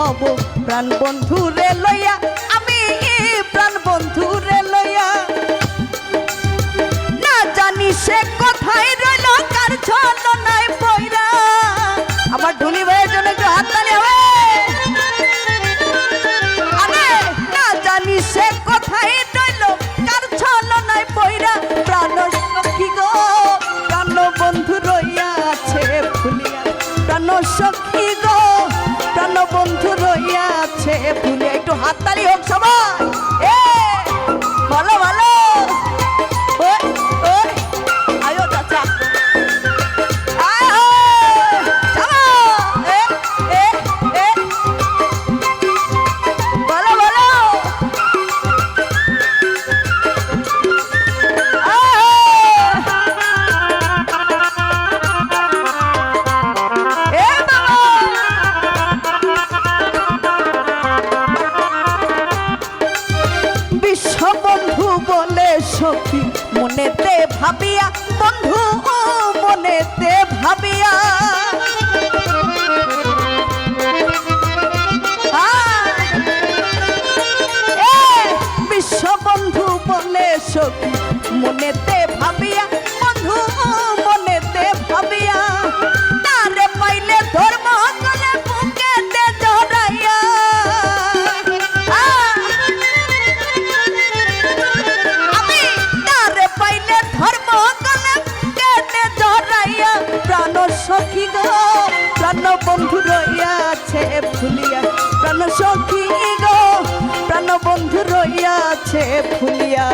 হব প্রাণ বন্ধু রে লইয়া, আমি প্রাণ বন্ধু রে লইয়া। না জানি সে কোথায় রইল কার ছলনায় পইরা। আমার ধনী ভাইয়ের জন্য একটু হাততালি হবে। আরে না জানি সে কোথায় রইল কার ছলনায় পইরা। প্রাণ সখী গো প্রাণ বন্ধু রইয়াছে ভুলিয়া, প্রাণ সখী গো প্রাণ বন্ধু রইয়াছে ভুলিয়া। একটু হাততালি হোক সবাই। এ ভালো ভালো। আয়ো চাচা সখী মনেতে ভাবিয়া, বন্ধু মনেতে ভাবিয়া। বিশ্ববন্ধু বলে সখী মনেতে ভাবিয়া, বন্ধু মনেতে ভাবিয়া। তারে পাইলে ধর্ম গলে বুকেতে জড়াইয়া। প্রাণ সখী গো প্রাণ বন্ধু রইয়াছে ভুলিয়া, প্রাণ সখী গো প্রাণ বন্ধু রইয়াছে ভুলিয়া।